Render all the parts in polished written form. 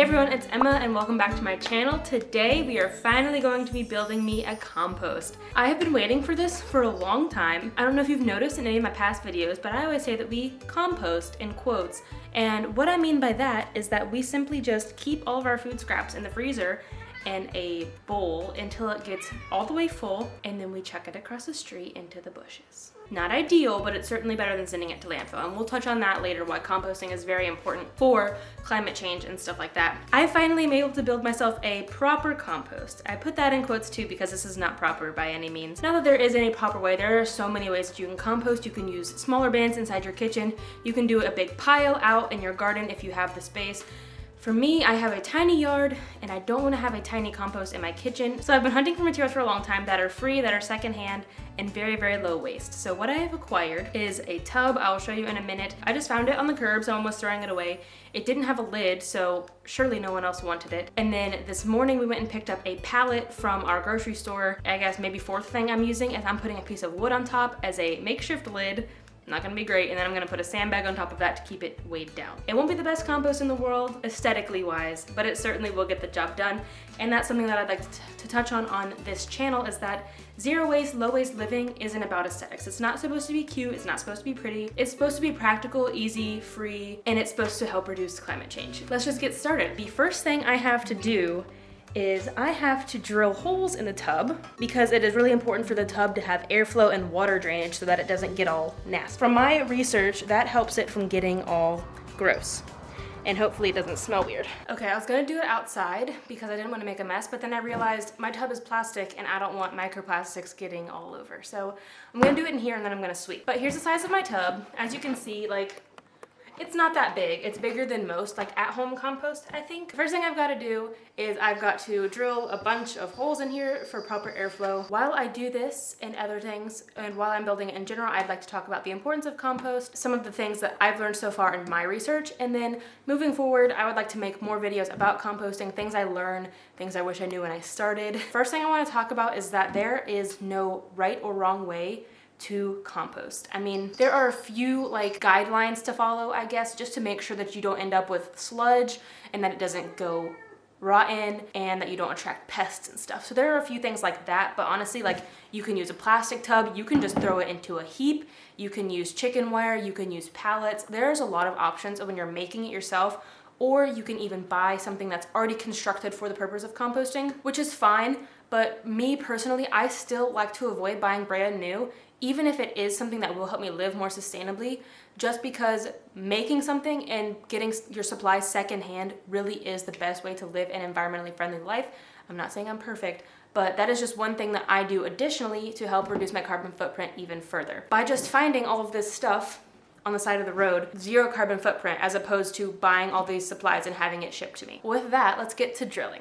everyone, it's Emma and welcome back to my channel. Today we are finally going to be building me a compost. I have been waiting for this for a long time. I don't know if you've noticed in any of my past videos, but I always say that we compost in quotes. And what I mean by that is that we simply just keep all of our food scraps in the freezer in a bowl until it gets all the way full, and then we chuck it across the street into the bushes. Not ideal, but it's certainly better than sending it to landfill, and we'll touch on that later, why composting is very important for climate change and stuff like that. I finally am able to build myself a proper compost. I put that in quotes too because this is not proper by any means. Not that there is any proper way, there are so many ways that you can compost. You can use smaller bins inside your kitchen. You can do a big pile out in your garden if you have the space. For me, I have a tiny yard and I don't want to have a tiny compost in my kitchen. So I've been hunting for materials for a long time that are free, that are secondhand, and very, very low waste. So what I have acquired is a tub. I'll show you in a minute. I just found it on the curb, so I'm almost throwing it away. It didn't have a lid, so surely no one else wanted it. And then this morning we went and picked up a pallet from our grocery store. I guess maybe fourth thing I'm using is I'm putting a piece of wood on top as a makeshift lid. Not gonna be great, and then I'm gonna put a sandbag on top of that to keep it weighed down. It won't be the best compost in the world, aesthetically wise, but it certainly will get the job done. And that's something that I'd like to touch on this channel, is that zero waste, low waste living isn't about aesthetics. It's not supposed to be cute, it's not supposed to be pretty. It's supposed to be practical, easy, free, and it's supposed to help reduce climate change. Let's just get started. The first thing I have to do is I have to drill holes in the tub because it is really important for the tub to have airflow and water drainage so that it doesn't get all nasty. From my research, that helps it from getting all gross. And hopefully it doesn't smell weird. Okay, I was gonna do it outside because I didn't want to make a mess, but then I realized my tub is plastic and I don't want microplastics getting all over. So I'm gonna do it in here and then I'm gonna sweep. But here's the size of my tub. As you can see, like, it's not that big. It's bigger than most, like, at-home compost, I think. The first thing I've got to do is I've got to drill a bunch of holes in here for proper airflow. While I do this and other things, and while I'm building it in general, I'd like to talk about the importance of compost, some of the things that I've learned so far in my research, and then moving forward, I would like to make more videos about composting, things I learned, things I wish I knew when I started. First thing I want to talk about is that there is no right or wrong way to compost. I mean, there are a few like guidelines to follow, I guess, just to make sure that you don't end up with sludge and that it doesn't go rotten and that you don't attract pests and stuff. So there are a few things like that, but honestly, like, you can use a plastic tub, you can just throw it into a heap, you can use chicken wire, you can use pallets. There's a lot of options when you're making it yourself, or you can even buy something that's already constructed for the purpose of composting, which is fine. But me personally, I still like to avoid buying brand new, even if it is something that will help me live more sustainably, just because making something and getting your supplies secondhand really is the best way to live an environmentally friendly life. I'm not saying I'm perfect, but that is just one thing that I do additionally to help reduce my carbon footprint even further. By just finding all of this stuff on the side of the road, zero carbon footprint, as opposed to buying all these supplies and having it shipped to me. With that, let's get to drilling.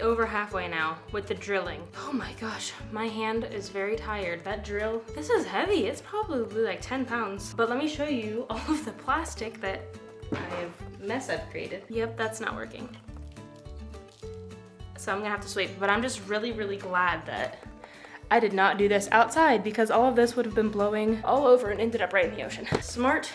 Over halfway now with the drilling. Oh my gosh, my hand is very tired. That drill, this is heavy. It's probably like 10 pounds. But let me show you all of the plastic that I've created. Yep, that's not working. So I'm gonna have to sweep, but I'm just really, really glad that I did not do this outside because all of this would have been blowing all over and ended up right in the ocean. Smart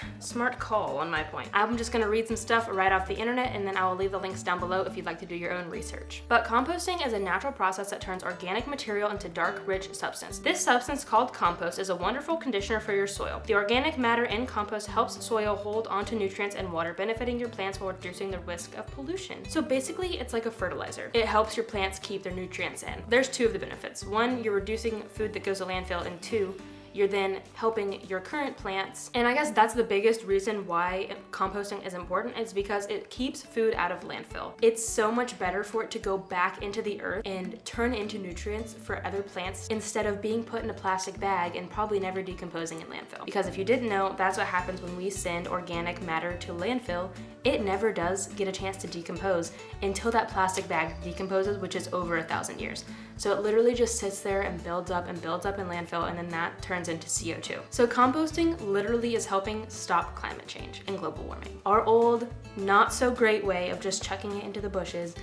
call on my point. I'm just gonna read some stuff right off the internet and then I will leave the links down below if you'd like to do your own research. But composting is a natural process that turns organic material into dark, rich substance. This substance, called compost, is a wonderful conditioner for your soil. The organic matter in compost helps soil hold onto nutrients and water, benefiting your plants while reducing the risk of pollution. So basically, it's like a fertilizer. It helps your plants keep their nutrients in. There's two of the benefits. One, you're reducing food that goes to landfill, and two, you're then helping your current plants. And I guess that's the biggest reason why composting is important, is because it keeps food out of landfill. It's so much better for it to go back into the earth and turn into nutrients for other plants instead of being put in a plastic bag and probably never decomposing in landfill. Because if you didn't know, that's what happens when we send organic matter to landfill. It never does get a chance to decompose until that plastic bag decomposes, which is over 1,000 years. So it literally just sits there and builds up in landfill, and then that turns into CO2. So composting literally is helping stop climate change and global warming. Our old, not so great way of just chucking it into the bushes,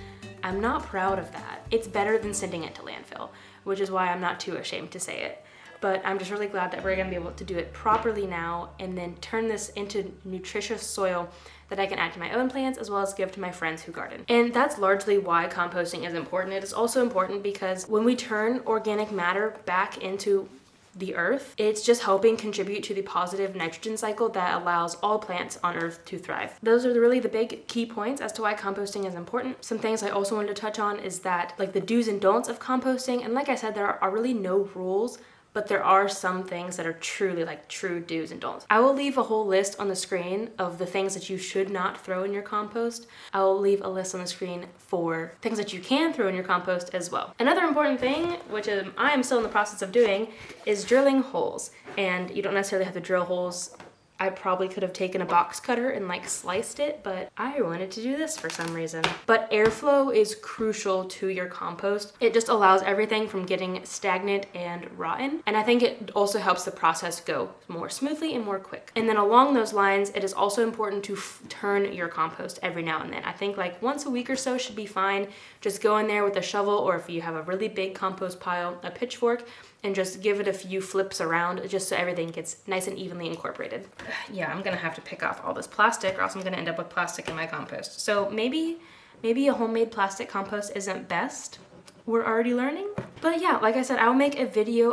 I'm not proud of that. It's better than sending it to landfill, which is why I'm not too ashamed to say it. But I'm just really glad that we're gonna be able to do it properly now and then turn this into nutritious soil that I can add to my own plants as well as give to my friends who garden. And that's largely why composting is important. It is also important because when we turn organic matter back into the earth, it's just helping contribute to the positive nitrogen cycle that allows all plants on earth to thrive. Those are really the big key points as to why composting is important. Some things I also wanted to touch on is that, like, the do's and don'ts of composting. And like I said, there are really no rules, but there are some things that are truly like true do's and don'ts. I will leave a whole list on the screen of the things that you should not throw in your compost. I will leave a list on the screen for things that you can throw in your compost as well. Another important thing, which I am still in the process of doing, is drilling holes. And you don't necessarily have to drill holes. I probably could have taken a box cutter and like sliced it, but I wanted to do this for some reason. But airflow is crucial to your compost. It just allows everything from getting stagnant and rotten. And I think it also helps the process go more smoothly and more quick. And then along those lines, it is also important to turn your compost every now and then. I think like once a week or so should be fine. Just go in there with a shovel, or if you have a really big compost pile, a pitchfork, and just give it a few flips around just so everything gets nice and evenly incorporated. Yeah, I'm gonna have to pick off all this plastic or else I'm gonna end up with plastic in my compost. So maybe a homemade plastic compost isn't best. We're already learning. But yeah, like I said, I'll make a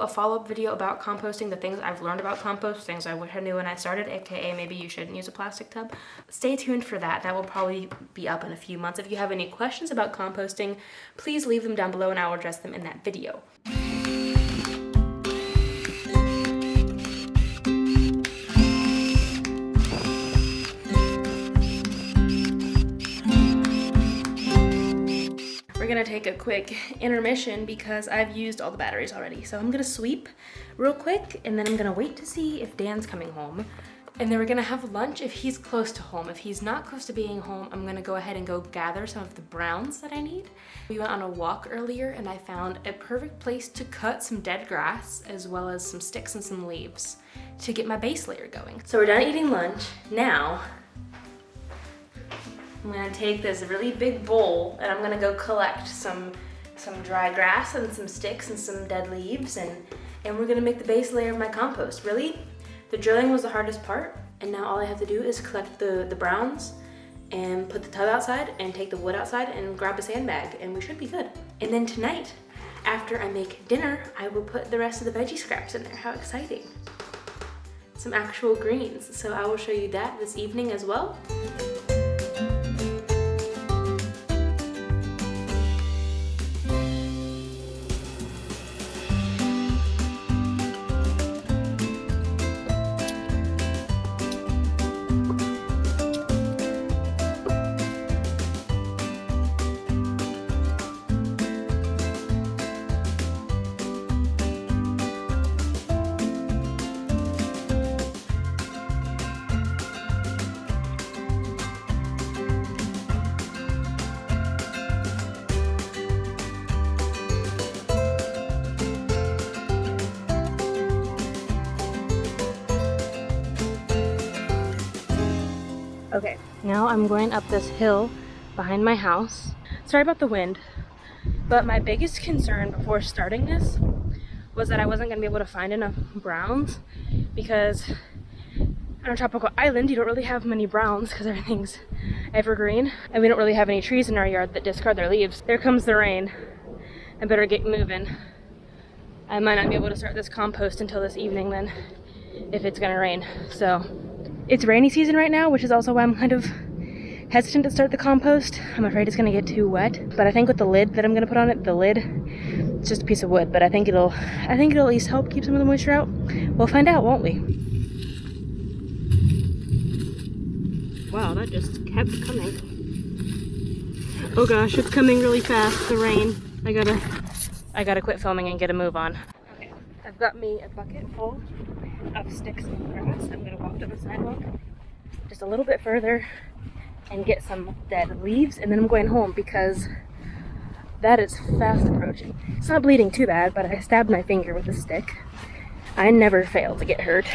follow-up video about composting, the things I've learned about compost, things I wish I knew when I started, aka maybe you shouldn't use a plastic tub. Stay tuned for that. That will probably be up in a few months. If you have any questions about composting, please leave them down below and I will address them in that video. We're gonna take a quick intermission because I've used all the batteries already. So I'm gonna sweep real quick and then I'm gonna wait to see if Dan's coming home. And then we're gonna have lunch if he's close to home. If he's not close to being home, I'm gonna go ahead and go gather some of the browns that I need. We went on a walk earlier and I found a perfect place to cut some dead grass as well as some sticks and some leaves to get my base layer going. So we're done eating lunch. Now, I'm gonna take this really big bowl and I'm gonna go collect some dry grass and some sticks and some dead leaves and we're gonna make the base layer of my compost. Really, the drilling was the hardest part and now all I have to do is collect the browns and put the tub outside and take the wood outside and grab a sandbag and we should be good. And then tonight, after I make dinner, I will put the rest of the veggie scraps in there. How exciting. Some actual greens. So I will show you that this evening as well. Okay, now I'm going up this hill behind my house. Sorry about the wind, but my biggest concern before starting this was that I wasn't gonna be able to find enough browns because on a tropical island, you don't really have many browns because everything's evergreen and we don't really have any trees in our yard that discard their leaves. There comes the rain. I better get moving. I might not be able to start this compost until this evening then if it's gonna rain. So it's rainy season right now, which is also why I'm kind of hesitant to start the compost. I'm afraid it's gonna get too wet, but I think with the lid that I'm gonna put on it, the lid It's just a piece of wood, but I think it'll at least help keep some of the moisture out. We'll find out, won't we? Wow, that just kept coming. Oh gosh, it's coming really fast, the rain. I gotta quit filming and get a move on. Okay, I've got me a bucket full of sticks of grass. I'm gonna walk to the sidewalk just a little bit further and get some dead leaves, and then I'm going home because that is fast approaching. It's not bleeding too bad, but I stabbed my finger with a stick. I never fail to get hurt.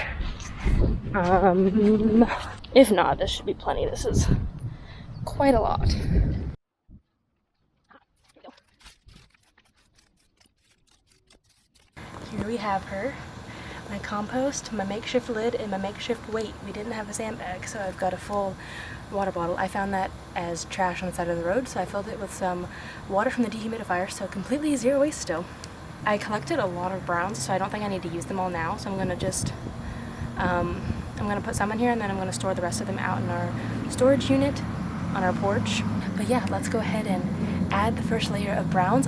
If not, this should be plenty. This is quite a lot. Here we have her. My compost, my makeshift lid, and my makeshift weight. We didn't have a sandbag, so I've got a full water bottle. I found that as trash on the side of the road, so I filled it with some water from the dehumidifier, so completely zero waste still. I collected a lot of browns, so I don't think I need to use them all now, so I'm gonna just, I'm gonna put some in here, and then I'm gonna store the rest of them out in our storage unit on our porch. But yeah, let's go ahead and add the first layer of browns.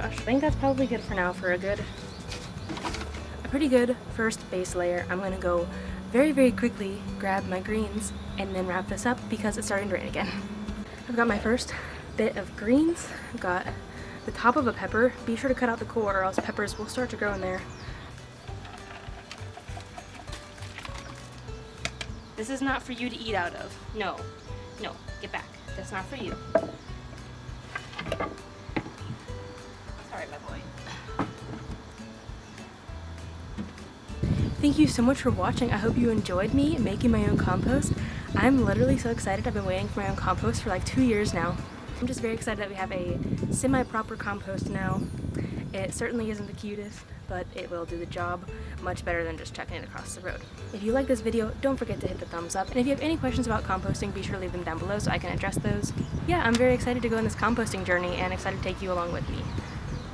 I think that's probably good for now for a pretty good first base layer. I'm gonna go very, very quickly grab my greens and then wrap this up because it's starting to rain again. I've got my first bit of greens. I've got the top of a pepper. Be sure to cut out the core or else peppers will start to grow in there. This is not for you to eat out of. No, no, get back. That's not for you. Sorry, my boy. Thank you so much for watching. I hope you enjoyed me making my own compost. I'm literally so excited. I've been waiting for my own compost for like 2 years now. I'm just very excited that we have a semi-proper compost now. It certainly isn't the cutest, but it will do the job much better than just chucking it across the road. If you like this video, don't forget to hit the thumbs up. And if you have any questions about composting, be sure to leave them down below so I can address those. Yeah, I'm very excited to go on this composting journey and excited to take you along with me.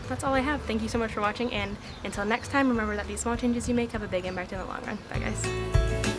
That's all I have. Thank you so much for watching, and until next time, remember that these small changes you make have a big impact in the long run. Bye guys.